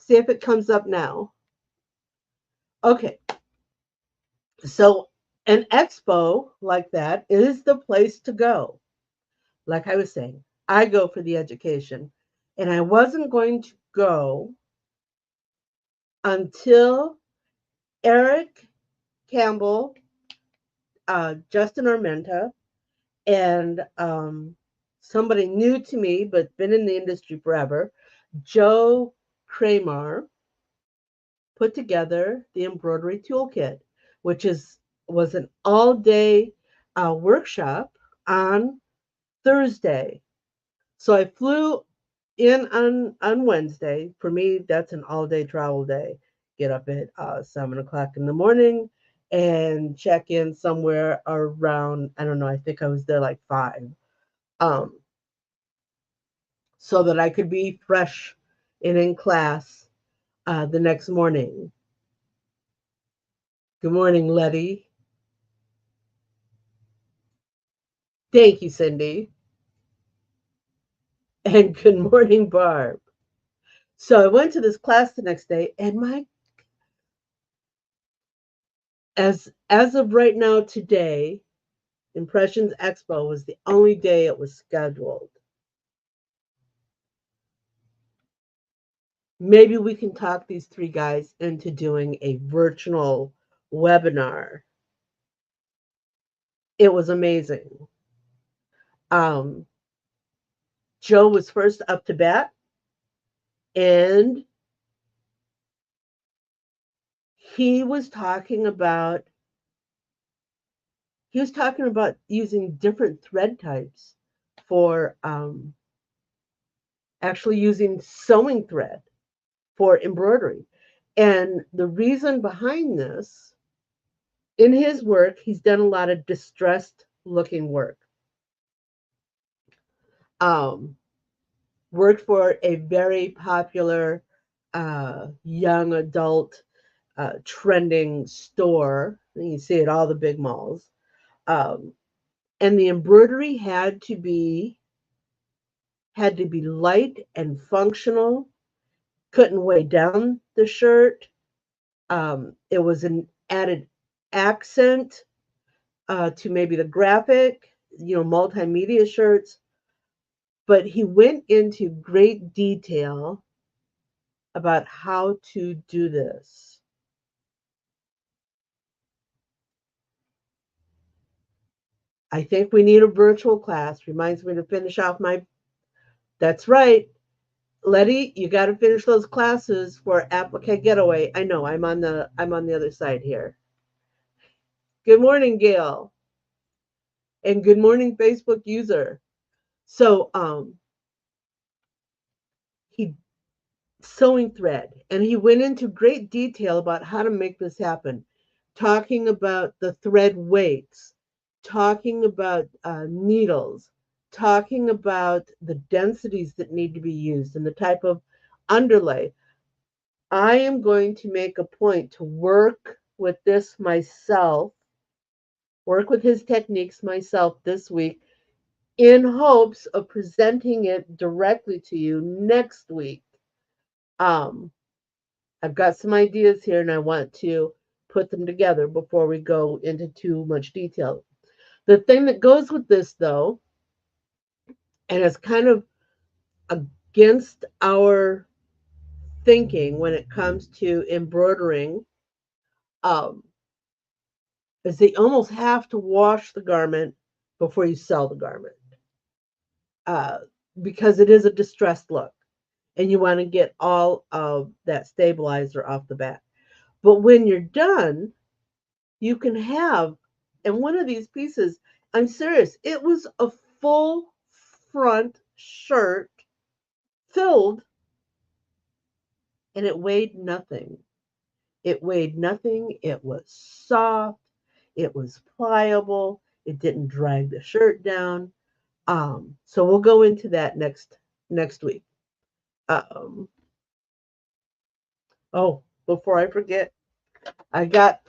See if it comes up now. Okay, so an expo like that is the place to go. Like I was saying, I go for the education, and I wasn't going to go until Erich Campbell, Justin Armenta, and somebody new to me but been in the industry forever, Joe Kramar, put together the embroidery toolkit, which was an all-day workshop on Thursday. So I flew in on Wednesday. For me, that's an all-day travel day. Get up at 7 o'clock in the morning and check in somewhere around, I don't know, I think I was there like 5. Um, so that I could be fresh and in class the next morning. Good morning, Letty. Thank you, Cindy. And good morning, Barb. So I went to this class the next day, and my as of right now today, Impressions Expo was the only day it was scheduled. Maybe we can talk these 3 guys into doing a virtual webinar. It was amazing. Um, Joe was first up to bat, and he was talking about using different thread types for actually using sewing thread for embroidery. And the reason behind this, in his work, he's done a lot of distressed looking work. Um, Worked for a very popular young adult trending store. You see it at all the big malls. Um, and the embroidery had to be light and functional. Couldn't weigh down the shirt. It was an added accent to maybe the graphic, multimedia shirts. But he went into great detail about how to do this. I think we need a virtual class. Reminds me to finish off my. That's right, Letty. You got to finish those classes for Applique Getaway. I know I'm on the other side here. Good morning, Gail, and good morning, Facebook user. So he sewing thread, and he went into great detail about how to make this happen, talking about the thread weights, talking about needles, talking about the densities that need to be used and the type of underlay. I am going to make a point to work with this myself, work with his techniques myself this week in hopes of presenting it directly to you next week. Um, I've got some ideas here and I want to put them together before we go into too much detail. The thing that goes with this, though, and it's kind of against our thinking when it comes to embroidering, um, is they almost have to wash the garment before you sell the garment uh, because it is a distressed look and you want to get all of that stabilizer off the bat. But when you're done, you can have, and one of these pieces, I'm serious, it was a full front shirt filled and it weighed nothing. It weighed nothing. It was soft. It was pliable. It didn't drag the shirt down. So we'll go into that next week. Um, oh, before I forget, I got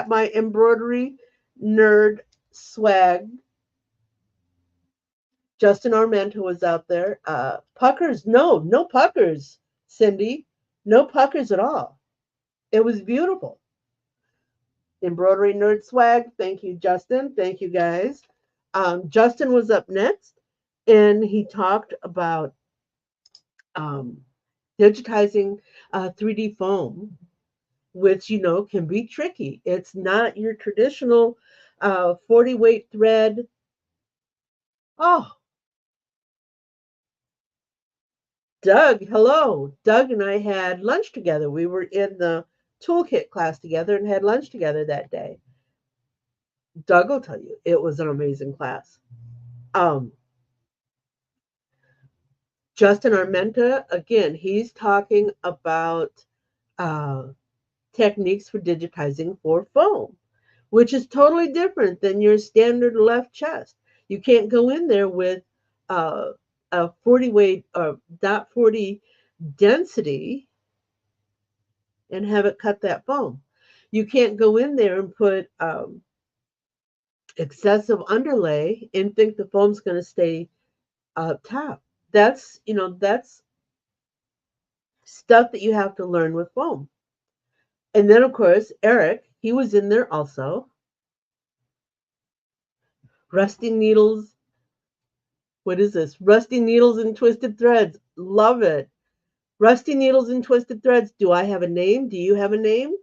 my embroidery nerd swag. Justin Armento was out there. Puckers, no puckers, Cindy. No puckers at all. It was beautiful. Embroidery Nerd Swag. Thank you, Justin. Thank you, guys. Justin was up next, and he talked about um, digitizing 3D foam, which can be tricky. It's not your traditional 40 weight thread. Oh, Doug, hello. Doug and I had lunch together. We were in the toolkit class together and had lunch together that day. Doug will tell you it was an amazing class. Um, Justin Armenta, again, he's talking about uh, techniques for digitizing for foam, which is totally different than your standard left chest. You can't go in there with uh, a 40 weight or dot 40 density and have it cut that foam. You can't go in there and put excessive underlay and think the foam's going to stay up top. That's stuff that you have to learn with foam. And then, of course, Erich, he was in there also. Rusty needles. What is this? Rusty needles and twisted threads. Love it. Rusty needles and twisted threads. Do I have a name? Do you have a name?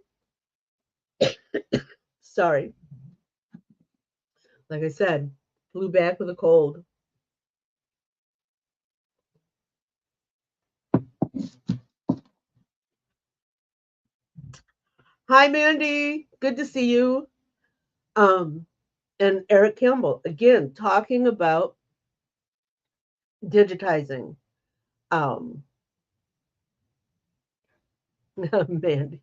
Sorry. Like I said, flew back with a cold. Hi, Mandy. Good to see you. Um, and Erich Campbell, again, talking about digitizing. Um, Mandy.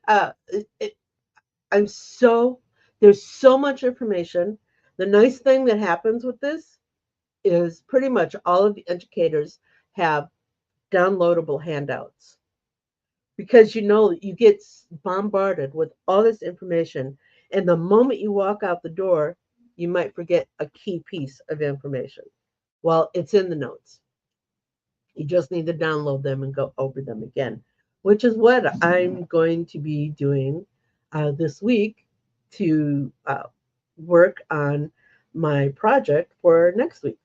It, I'm so there's so much information. The nice thing that happens with this is pretty much all of the educators have downloadable handouts because you get bombarded with all this information, and the moment you walk out the door, you might forget a key piece of information. Well, it's in the notes. You just need to download them and go over them again, which is what I'm going to be doing this week to work on my project for next week.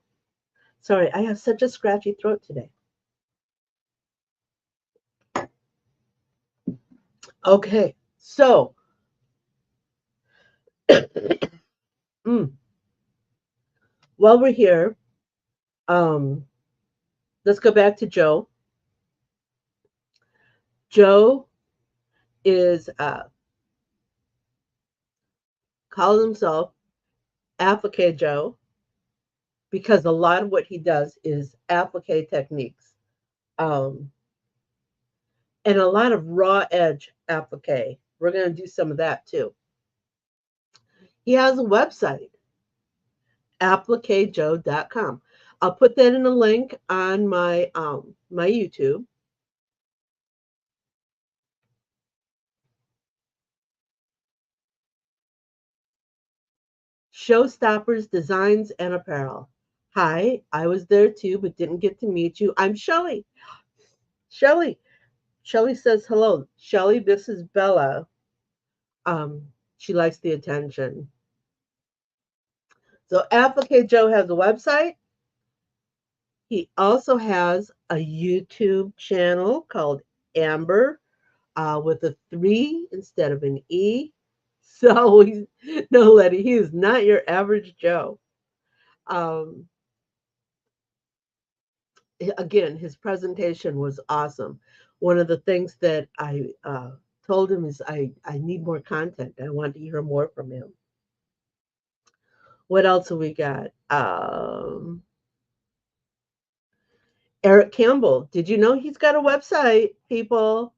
Sorry, I have such a scratchy throat today. Okay, so mm, while we're here, um, let's go back to Joe. Joe is calls himself Applique Joe because a lot of what he does is applique techniques. Um, and a lot of raw edge applique. We're going to do some of that too. He has a website, appliquejoe.com. I'll put that in a link on my YouTube. Showstoppers Designs and Apparel. Hi, I was there too, but didn't get to meet you. I'm Shelly. Shelly. Shelly says hello. Shelly, this is Bella. She likes the attention. So Applique Joe has a website. He also has a YouTube channel called Amber with a 3 instead of an E. So he's no, Letty, he is not your average Joe. Um, Again, his presentation was awesome. One of the things that I told him is I need more content. I want to hear more from him. What else have we got? Erich Campbell. Did you know he's got a website, people?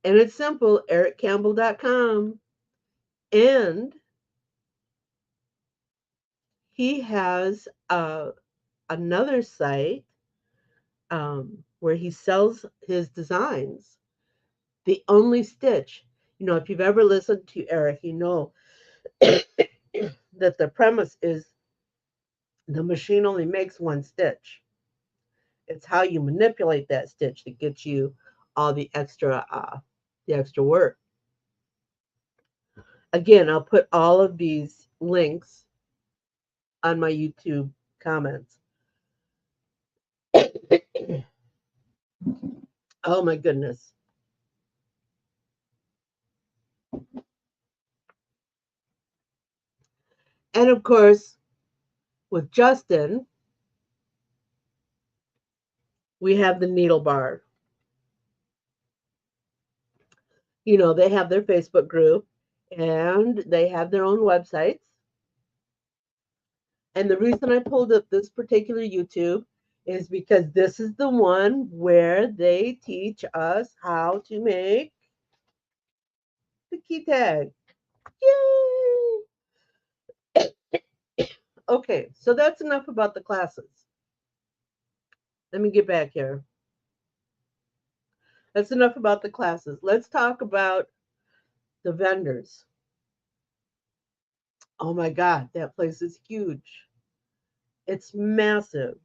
And it's simple, erichcampbell.com. And he has another site where he sells his designs. The Only Stitch. If you've ever listened to Erich, you know that the premise is the machine only makes one stitch. It's how you manipulate that stitch that gets you all the extra work. Again, I'll put all of these links on my YouTube comments. Oh my goodness. And of course, with Justin, we have the needle bar. You know, they have their Facebook group and they have their own websites. And the reason I pulled up this particular YouTube is because this is the one where they teach us how to make the key tag. Yay! Okay, so that's enough about the classes. Let me get back here. That's enough about the classes. Let's talk about the vendors. Oh my God, that place is huge. It's massive.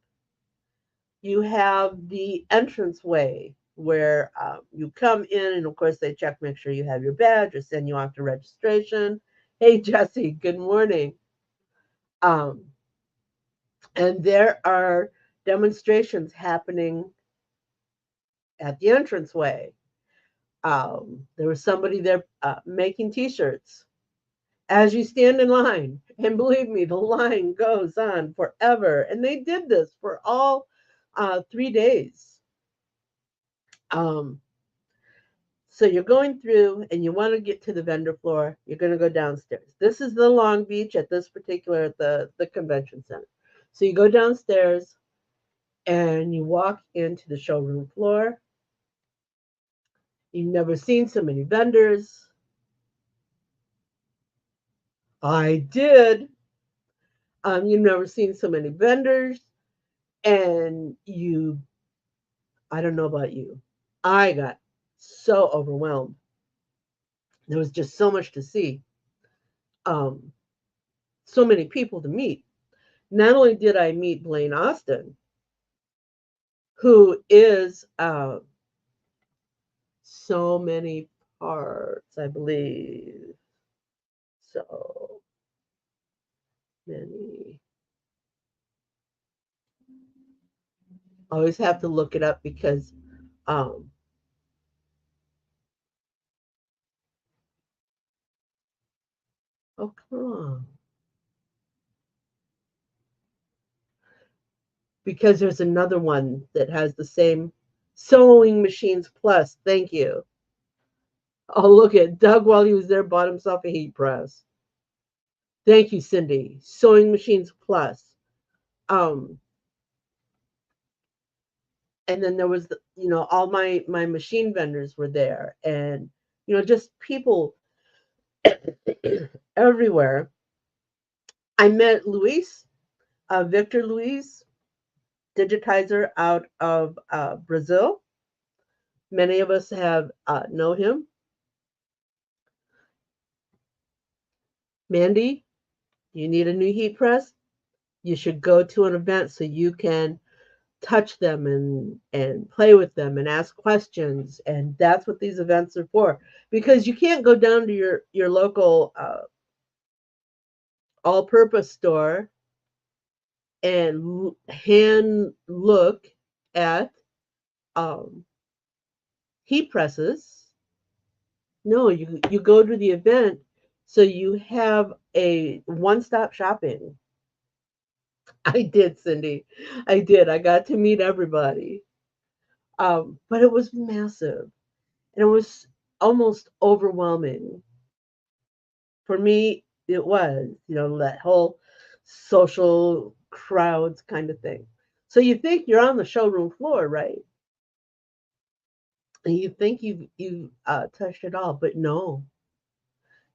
You have the entranceway where you come in, and of course they check, make sure you have your badge, or send you off to registration. Hey Jesse, good morning. Um, and there are demonstrations happening at the entranceway. There was somebody there making T-shirts as you stand in line, and believe me, the line goes on forever. And they did this for all 3 days. Um, So you're going through and you want to get to the vendor floor, you're going to go downstairs. This is the Long Beach at this particular, the convention center. So you go downstairs and you walk into the showroom floor. You've never seen so many vendors. I did. You've never seen so many vendors. And I don't know about you, I got so overwhelmed. There was just so much to see. Um, so many people to meet. Not only did I meet Blaine Austin, who is so many parts, I believe. So many. I always have to look it up because, um, oh, come on. Because there's another one that has the same sewing machines plus. Thank you. Oh, look at Doug while he was there bought himself a heat press. Thank you, Cindy. Sewing machines plus. Um, and then there was all my machine vendors were there, and just people everywhere. I met Luis, Victor Luis, digitizer out of Brazil. Many of us have know him. Mandy, you need a new heat press, you should go to an event so you can touch them and play with them and ask questions. And that's what these events are for, because you can't go down to your local all-purpose store and hand look at um, heat presses. No, you go to the event so you have a one-stop shopping. I did, Cindy. I did. I got to meet everybody. But it was massive, and it was almost overwhelming. For me, it was, that whole social crowds kind of thing. So you think you're on the showroom floor, right? And you think you've touched it all, but no.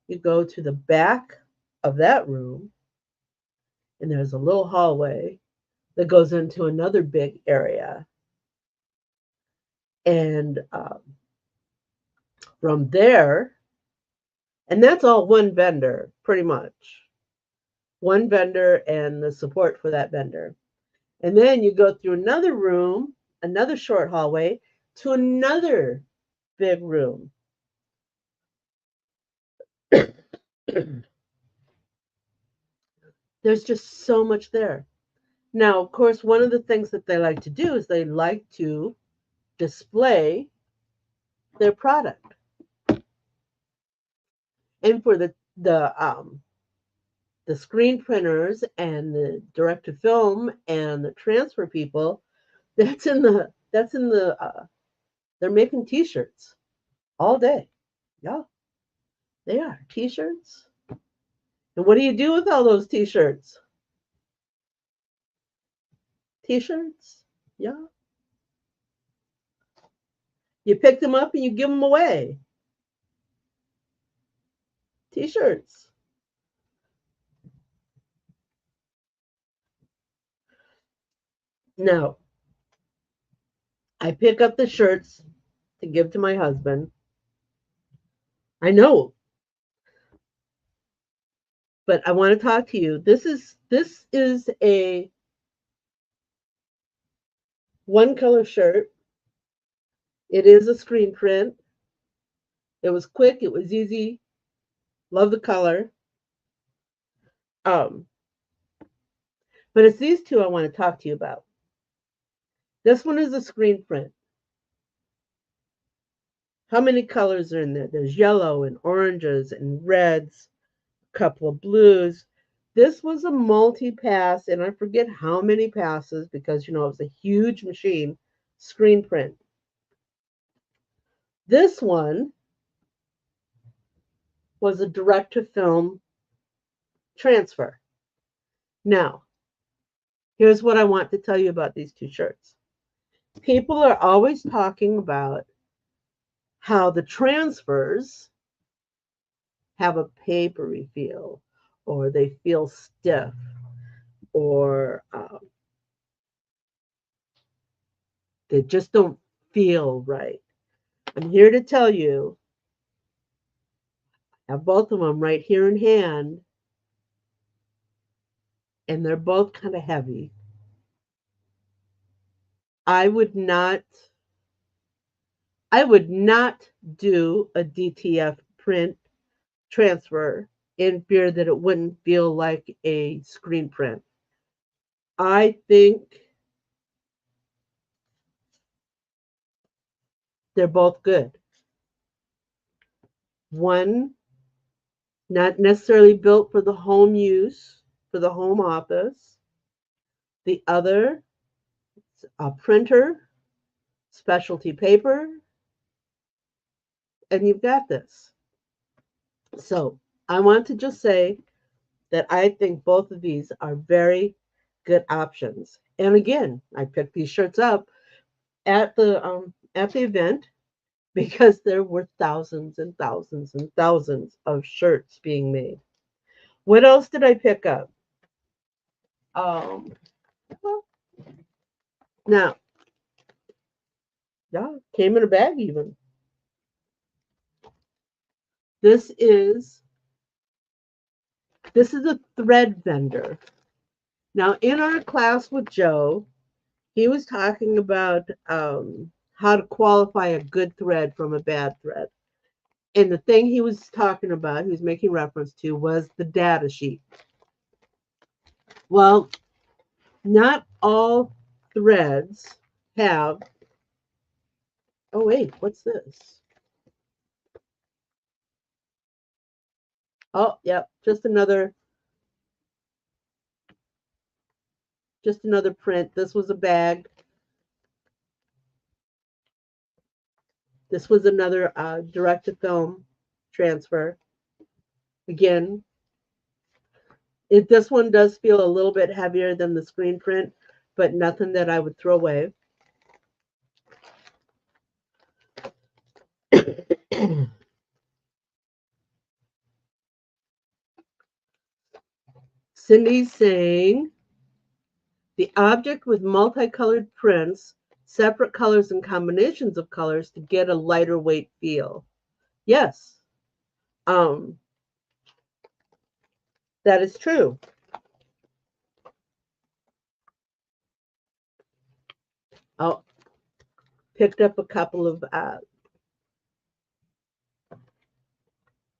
You go to the back of that room, and there's a little hallway that goes into another big area. And from there, and that's all one vendor, pretty much. One vendor and the support for that vendor. And then you go through another room, another short hallway to another big room. There's just so much there. Now, of course, one of the things that they like to do is they like to display their product. And for the screen printers and the direct to film and the transfer people, they're making t-shirts all day. Yeah, they are t-shirts. And what do you do with all those t-shirts? T-shirts? Yeah. You pick them up and you give them away. T-shirts. Now, I pick up the shirts to give to my husband. I know, but I want to talk to you. This is a one color shirt. It is a screen print. It was quick, it was easy. Love the color. Um, but it's these two I want to talk to you about. This one is a screen print. How many colors are in there? There's yellow and oranges and reds, a couple of blues. This was a multi-pass, and I forget how many passes because it was a huge machine screen print. This one was a direct to film transfer. Now, here's what I want to tell you about these two shirts. People are always talking about how the transfers have a papery feel, or they feel stiff, or they just don't feel right. I'm here to tell you, I have both of them right here in hand, and they're both kind of heavy. I would not I would not do a DTF print transfer in fear that it wouldn't feel like a screen print. I think they're both good. One, not necessarily built for the home use, for the home office. The other, a printer, specialty paper, and you've got this. So I want to just say that I think both of these are very good options. And again, I picked these shirts up at the event because there were thousands and thousands and thousands of shirts being made. What else did I pick up? Um, well, now, yeah, came in a bag even. This is this is a thread vendor. Now, in our class with Joe, he was talking about how to qualify a good thread from a bad thread. And the thing he was talking about, he was making reference to, was the data sheet. Well, not all threads have. Oh wait, what's this? Oh, yep, just another print. This was a bag. This was another direct to film transfer. Again, this one does feel a little bit heavier than the screen print, but nothing that I would throw away. Cindy's saying the object with multicolored prints, separate colors and combinations of colors to get a lighter weight feel. Yes, um, that is true. I picked up a couple of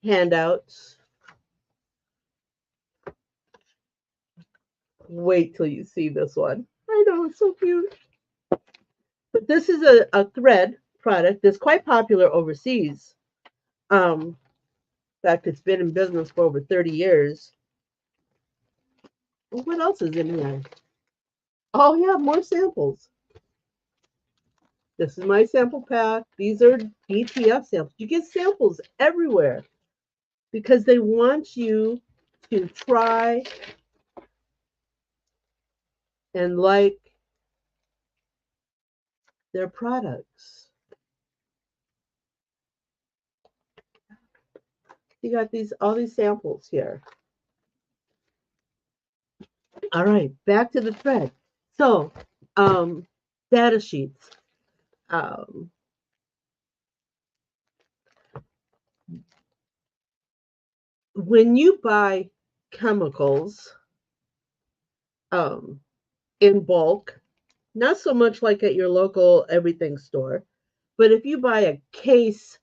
handouts. Wait till you see this one. I know, it's so cute. But this is a thread product that's quite popular overseas. In fact, it's been in business for over 30 years. Well, what else is in here? Oh, yeah, more samples. This is my sample pack. These are ETF samples. You get samples everywhere because they want you to try and like their products. You got all these samples here. All right, back to the thread. So, data sheets. Um, when you buy chemicals um, in bulk, not so much like at your local everything store, but if you buy a case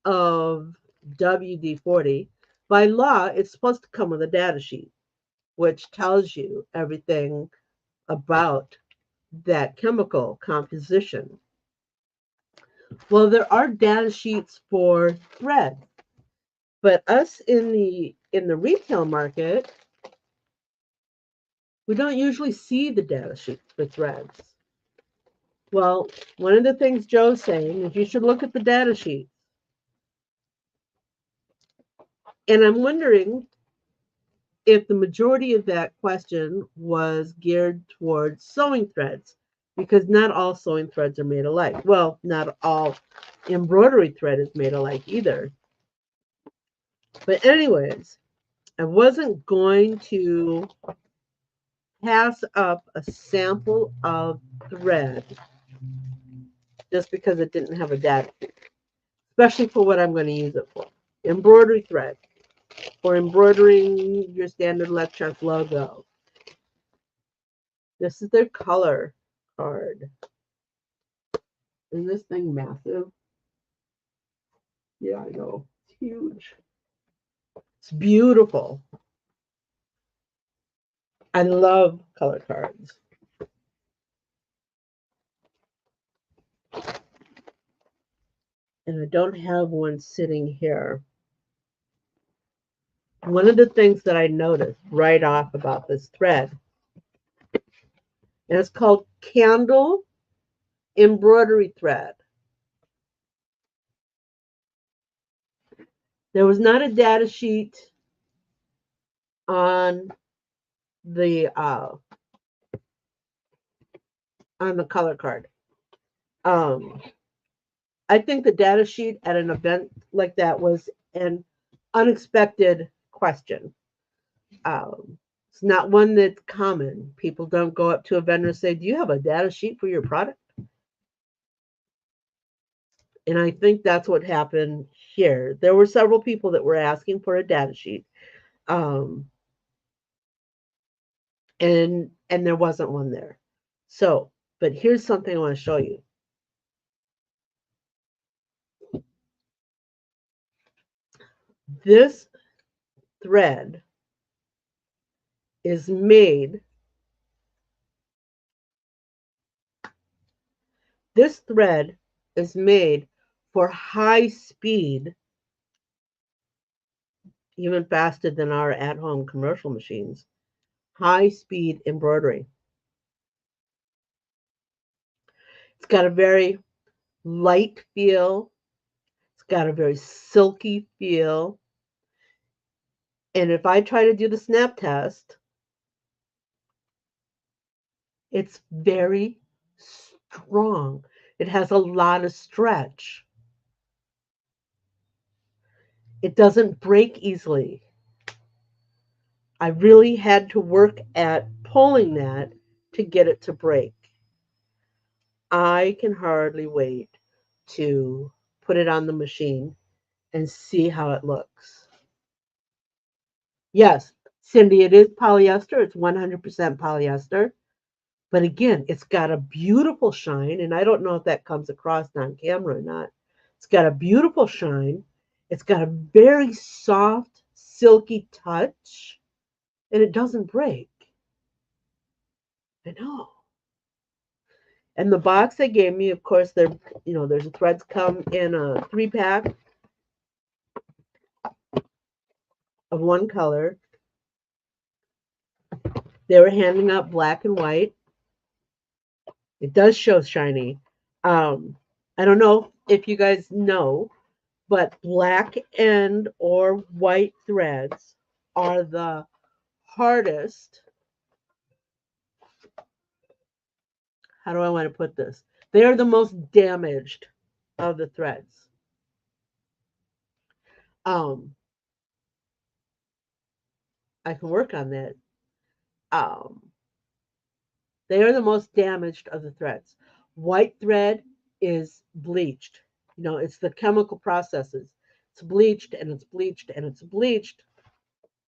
of WD-40, by law, it's supposed to come with a data sheet, which tells you everything about that chemical composition. Well, there are data sheets for thread, but us in the retail market, we don't usually see the data sheets for threads. Well, one of the things Joe's saying is you should look at the data sheet. And I'm wondering if the majority of that question was geared towards sewing threads, because not all sewing threads are made alike. Well, not all embroidery thread is made alike either. But anyways, I wasn't going to pass up a sample of thread just because it didn't have a data sheet, especially for what I'm going to use it for. Embroidery thread for embroidering your standard Electronic logo. This is their color card. Isn't this thing massive? Yeah, I know. It's huge. It's beautiful. I love color cards. And I don't have one sitting here. One of the things that I noticed right off about this thread, and it's called Candle Embroidery Thread. There was not a data sheet on the color card. I think the data sheet at an event like that was an unexpected question. It's not one that's common. People don't go up to a vendor and say, "Do you have a data sheet for your product?" And I think that's what happened here. There were several people that were asking for a data sheet, um, and there wasn't one there. So, but here's something I want to show you. This thread is made. This thread is made for high speed, even faster than our at-home commercial machines. High speed embroidery. It's got a very light feel. It's got a very silky feel. And if I try to do the snap test, it's very strong. It has a lot of stretch. It doesn't break easily. I really had to work at pulling that to get it to break. I can hardly wait to put it on the machine and see how it looks. Yes, Cindy, it is polyester. It's 100% polyester. But again, it's got a beautiful shine, and I don't know if that comes across on camera or not. It's got a beautiful shine, It's got a very soft, silky touch, and it doesn't break. I know. And the box they gave me, of course, there's threads come in a 3-pack of one color. They were handing out black and white. It does show shiny. I don't know if you guys know, but black and or white threads are the hardest. How do I want to put this? They are the most damaged of the threads. Um, I can work on that. Um, they are the most damaged of the threads. White thread is bleached. It's the chemical processes. It's bleached and it's bleached and it's bleached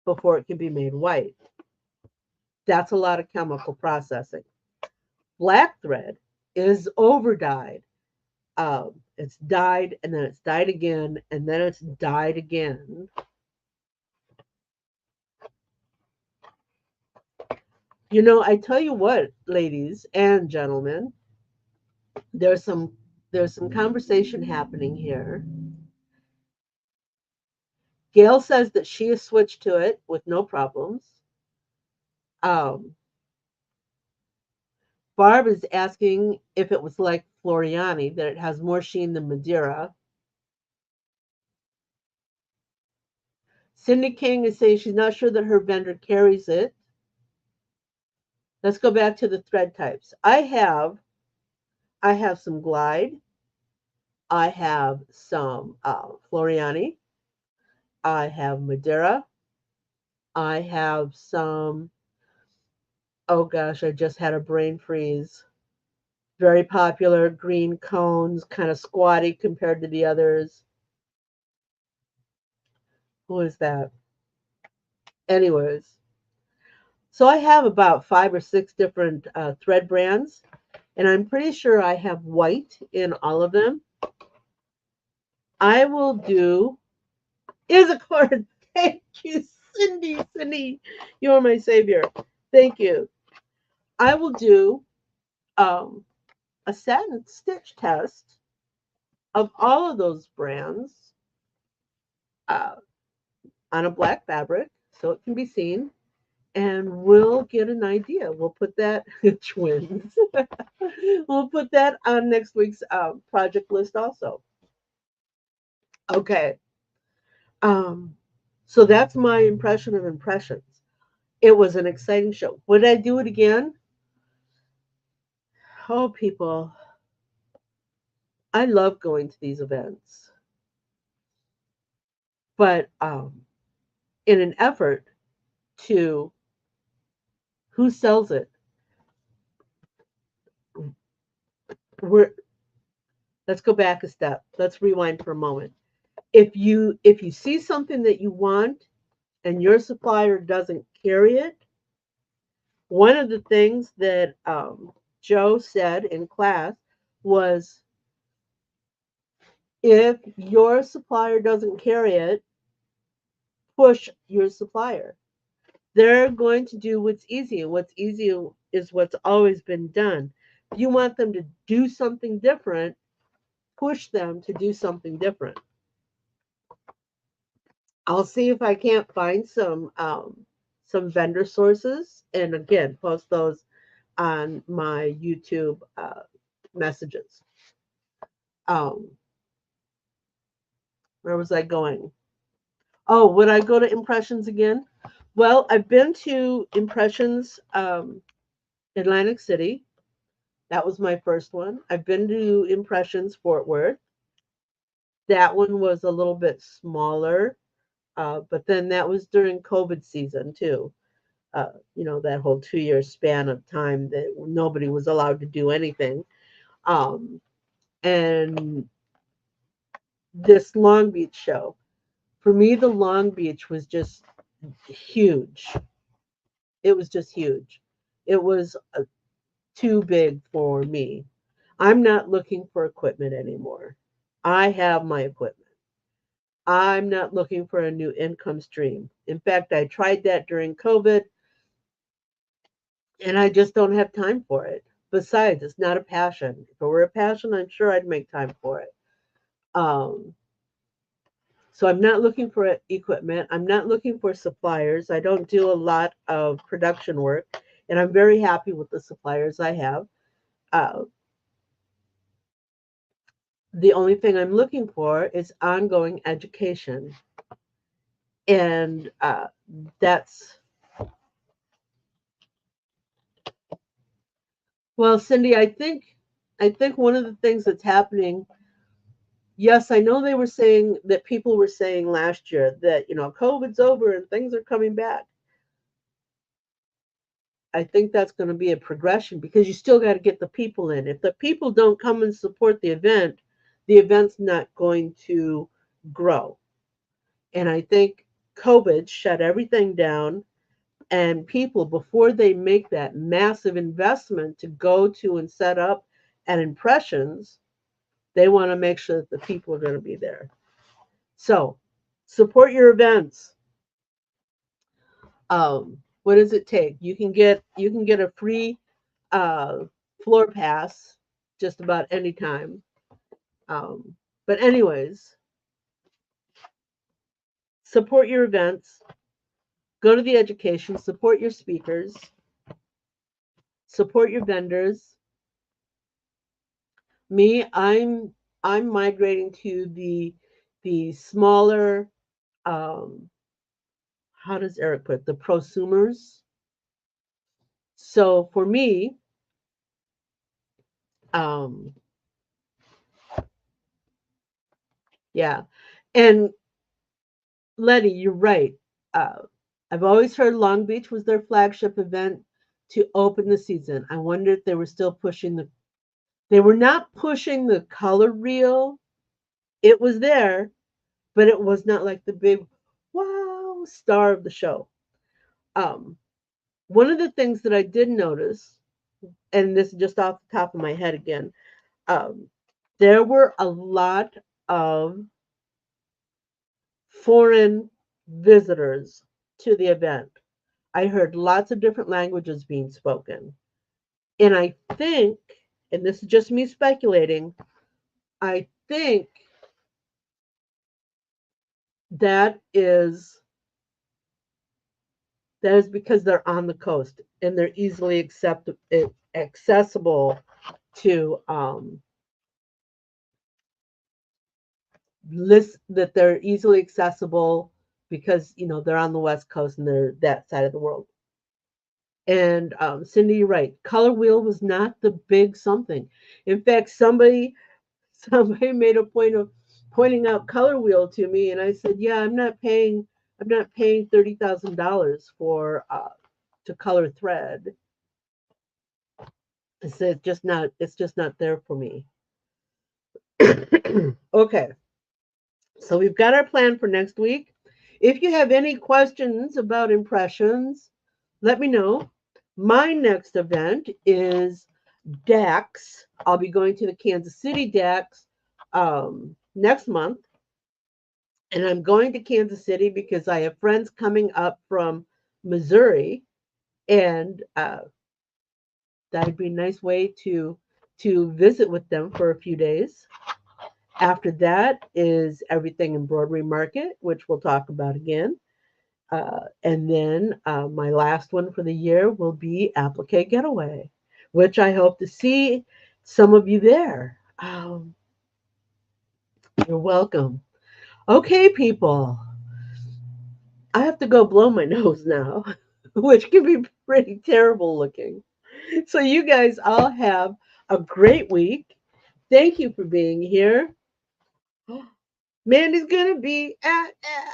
before it can be made white. That's a lot of chemical processing. Black thread is over dyed. It's dyed and then it's dyed again and then it's dyed again. I tell you what, ladies and gentlemen, there's some there's some conversation happening here. Gail says that she has switched to it with no problems. Um, Barb is asking if it was like Floriani, that it has more sheen than Madeira. Cindy King is saying she's not sure that her vendor carries it. Let's go back to the thread types. I have some Glide. I have some Floriani. I have Madeira. I have some, oh gosh, I just had a brain freeze. Very popular green cones, kind of squatty compared to the others. Who is that? Anyways, so I have about 5 or 6 different thread brands, and I'm pretty sure I have white in all of them. I will do Isacord. Thank you, Cindy. Cindy, you are my savior. Thank you. I will do um, a satin stitch test of all of those brands uh, on a black fabric so it can be seen, and we'll get an idea. We'll put that twins. We'll put that on next week's project list also. Okay. Um, so that's my impression of impressions. It was an exciting show. Would I do it again? Oh, people, I love going to these events, but in an effort to who sells it, we're let's go back a step. Let's rewind for a moment. If you see something that you want and your supplier doesn't carry it, one of the things that Joe said in class was, if your supplier doesn't carry it, push your supplier. They're going to do what's easy, and what's easy is what's always been done. If you want them to do something different, push them to do something different. I'll see if I can't find some vendor sources, and again, post those on my YouTube messages. Um, where was I going? Oh, would I go to Impressions again? Well, I've been to Impressions Atlantic City. That was my first one. I've been to Impressions Fort Worth. That one was a little bit smaller, but then that was during COVID season too. That whole 2 year span of time that nobody was allowed to do anything. Um, and this Long Beach show, for me, the Long Beach was just huge. It was just huge. It was too big for me. I'm not looking for equipment anymore. I have my equipment. I'm not looking for a new income stream. In fact, I tried that during COVID and I just don't have time for it. Besides, it's not a passion. If it were a passion, I'm sure I'd make time for it. Um, so I'm not looking for equipment. I'm not looking for suppliers. I don't do a lot of production work, and I'm very happy with the suppliers I have. Uh, the only thing I'm looking for is ongoing education, and that's well, Cindy. I think one of the things that's happening. Yes, I know they were saying that people were saying last year that COVID's over and things are coming back. I think that's going to be a progression because you still got to get the people in. If the people don't come and support the event's not going to grow. And I think COVID shut everything down, and people, before they make that massive investment to go to and set up at Impressions, they want to make sure that the people are going to be there. So support your events. What does it take? You can get a free uh, floor pass just about any time. Um, but anyways, support your events. Go to the education. Support your speakers. Support your vendors. Me, I'm migrating to the smaller. Um, how does Eric put it? The prosumers. So for me, um, yeah, and Letty, you're right. Uh, I've always heard Long Beach was their flagship event to open the season. I wonder if they were still pushing they were not pushing the color reel. It was there, but it was not like the big wow star of the show. Um, One of the things that I did notice, and this is just off the top of my head again, um, there were a lot of foreign visitors to the event. I heard lots of different languages being spoken. And I think, and this is just me speculating, I think that is that is because they're on the coast and they're easily accessible to list that they're easily accessible because they're on the west coast and they're that side of the world. And Cindy, you're right. Color wheel was not the big something. In fact, somebody made a point of pointing out color wheel to me, and I said, "Yeah, I'm not paying $30,000 for to color thread." I said, "It's just not there for me." Okay, so we've got our plan for next week. If you have any questions about impressions, let me know. My next event is DAX. I'll be going to the Kansas City DAX next month. And I'm going to Kansas City because I have friends coming up from Missouri, and that'd be a nice way to visit with them for a few days. After that is everything in Broadway Market, which we'll talk about again. And then my last one for the year will be Applique Getaway, which I hope to see some of you there. You're welcome. Okay, people, I have to go blow my nose now, which can be pretty terrible looking. So, you guys all have a great week. Thank you for being here. Mandy's going to be at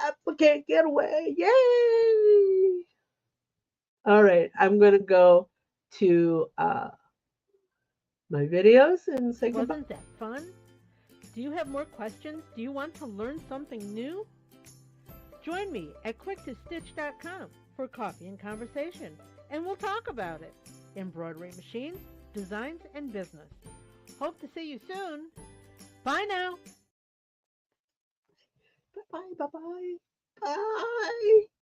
Applique Getaway. Yay! All right, I'm going to go to my videos and say goodbye. Wasn't that fun? Do you have more questions? Do you want to learn something new? Join me at quicktostitch.com for coffee and conversation, and we'll talk about it. Embroidery machines, designs, and business. Hope to see you soon. Bye now. Bye, bye, bye. Bye.